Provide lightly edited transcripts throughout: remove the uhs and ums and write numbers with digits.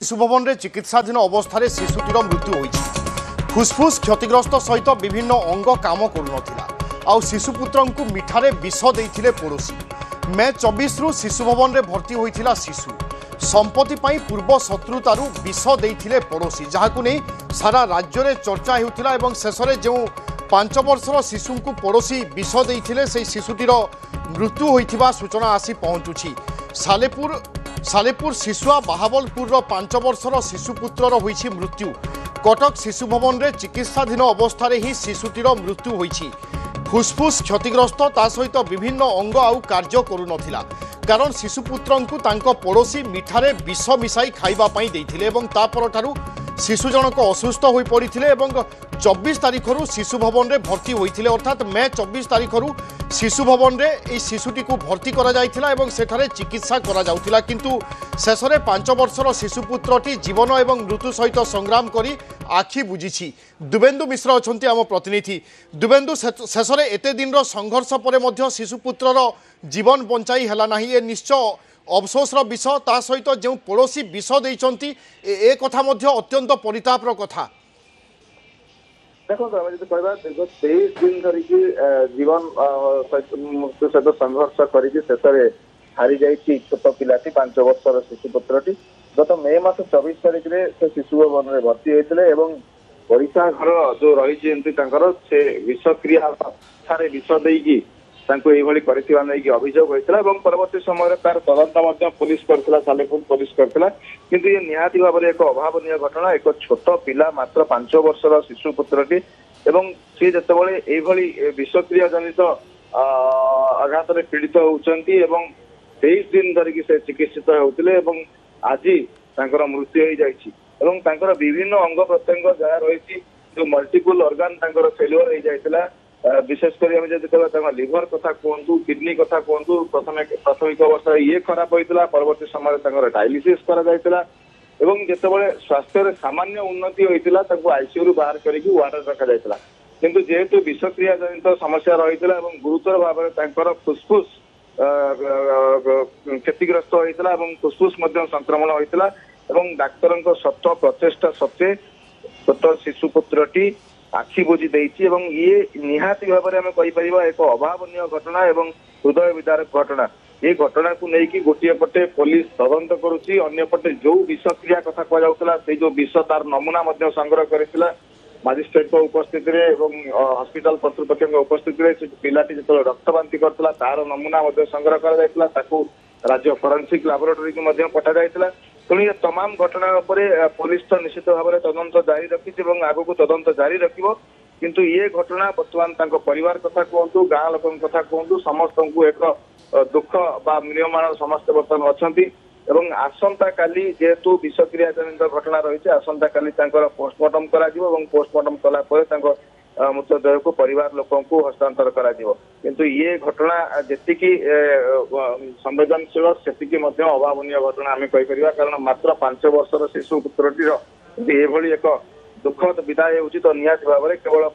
शिशुभवन चिकित्साधीन अवस्था शिशुटीर मृत्यु होईछि। फुसफुस क्षतिग्रस्त सहित विभिन्न अंग काम करुनथिला। आउ शिशुपुत्र को मिठारे विष देइथिले पड़ोशी। मे 24 रु शिशुभवन रे भर्ती होइथिला शिशु। संपत्ति पाई पूर्व शत्रुतारु विष देइथिले पड़ोशी, जहाकु नै सारा राज्य में चर्चा हेउथिला एवं शेषरे जो 5 वर्षर शिशु को पड़ोशी विष देइथिले से शिशुटीर मृत्यु होइथिबा सूचना आसी पहुंचुछि। सालेपुर शिशुआ बाहावलपुर 5 वर्षर शिशुपुत्रर होइछि मृत्यु। कटक शिशुभवन रे चिकित्साधीन अवस्था ही शिशुटीर मृत्यु होइछि। फुसफुस क्षतिग्रस्त ता सहित विभिन्न अंग आउ कार्य करू नथिला, कारण शिशुपुत्र को तांको पड़ोशी मिठारे विष मिसाई खाइबा पई देइथिले एवं ता परठारु शिशु जनक असुस्थ होई पड़िथिले एवं 24 तारिख रु शिशु भवन रे भर्ती होइथिले। अर्थात मे 24 तारिख रु शिशु भवन रे ए शिशुटी को भर्ती करा जाइथिला एवं सेठारे चिकित्सा करा जाउथिला, किंतु शेषरे 5 वर्षर शिशुपुत्रटी जीवन एवं मृत्यु सहित संग्राम करी आखि बुझिछि। दुबेन्दु मिश्र अछंती आम प्रतिनिधि। दुबेन्दु, शेषरे एते दिन रो संघर्ष परे मध्य शिशुपुत्रर जीवन बंचाई हला नाही, ए निश्चय अफसोसर विषय। ता सहित जो पड़ोशी विष देइचंती ए कथा मध्य अत्यंत परितापर कथा। देखो आम जो कह दीर्घ 23 दिन धरिक जीवन मृत्यु सहित संघर्ष करेषे हारी जाइए छोट पिलाटी 5 वर्षर शिशुपुत्रटी। गत मे मास 24 तारिख में से शिशु भवन में भर्ती होते पड़िशा घर जो रही से विषक्रिया विष देकी अभियोग होता है। परवर्ती समय तार तदंत पुलिस करथिला, सालेपुर पुलिस करथिला, किंतु ये निहाती भाव में एक अभावनीय घटना। एक छोट पिला मात्र 5 वर्षर शिशुपुत्रटी एवं सी जितेबाला यही विषक्रिया जनित आघात पीड़ित होती 23 दिन धरिकी से चिकित्सित होते आज मृत्यु हो जाए। विभिन्न अंग प्रत्यंग जहाँ रही जो मल्टीपल ऑर्गन फेल्युअर हो जाता, विशेषकर आम जब कह लिवर कथा कहतु, किडनी कथा कहतु, प्राथमिक अवस्था ये खराब होता, परवर्ती समय डायलिसिस करा जितेबाला स्वास्थ्य सामान्य उन्नति होता आईसीयू रु बाहर करके वार्ड रखा जाता, किंतु जेहेतु विषक्रिया जनित समस्या रही गुरुतर भाव में फुसफुस क्षतिग्रस्त होता, फुसफुस संक्रमण होता। डाक्तर सत प्रचेषा सत्वे छोट शिशुपुत्रटी आखि बुझी देइछि एवं ये निहाती भाव में आम कहीपर एक अभावनीय घटना एवं हृदय विदारक घटना। ये घटना को लेकिन गोटे पटे पुलिस तदंत करुच्ची, अन्य पटे जो विषक्रिया कथा कहुला से जो विष तार नमूना संग्रह करथिला मजिस्ट्रेट उपस्थित हॉस्पिटल कर्तृपक्ष उपस्थित पिलाटी जो रक्त बांति करथिला तार नमूना संग्रह कर राज्य फोरेंसिक लैबोरेटरी को पठा जाइथिला। तेणु ये तमाम घटना पुलिस तो निश्चित भाव में तदंत जारी रखी आगु को तदंत जारी रखिबो, किंतु ये घटना बर्तमान परिवार कथा कहतु, गाँ लोक कथा कहतु, समस्त को एक दुख बा म्रियमाण समस्त बर्तमान अच्छा। आसंता काली जेहेतु विषक्रिया जनित घटना रही आसंता काली पोस्टमार्टम पोस्टमार्टम कला मृतदेह को परिवार लोक हस्तांतर करा किंतु ये घटना जी संवेदनशील से अभावनीय घटना आम कहीपर, कारण मात्र 5 वर्षर शिशुपुत्रटीर ये एक दुखद विदाय हो तो निहाती भाव में केवल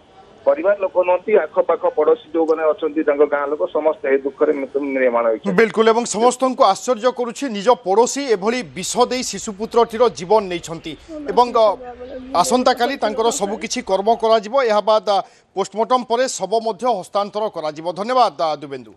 परिवार लोक नुहति आखपाख पड़ोशी जो मैंने अच्छा गाँ लोक समस्त दुखर निर्माण हो। बिल्कुल, एवं समस्त को आश्चर्य करुछि निज पड़ोशी एभली विष दे शिशुपुत्रटीर जीवन नहीं एवं आसंता काली तांकर सबुकिछि कर्म करा जिवो। एहा बाद पोस्टमार्टम परे शव मध्य हस्तांतर करा जिवो। धन्यवाद दुबेन्दु।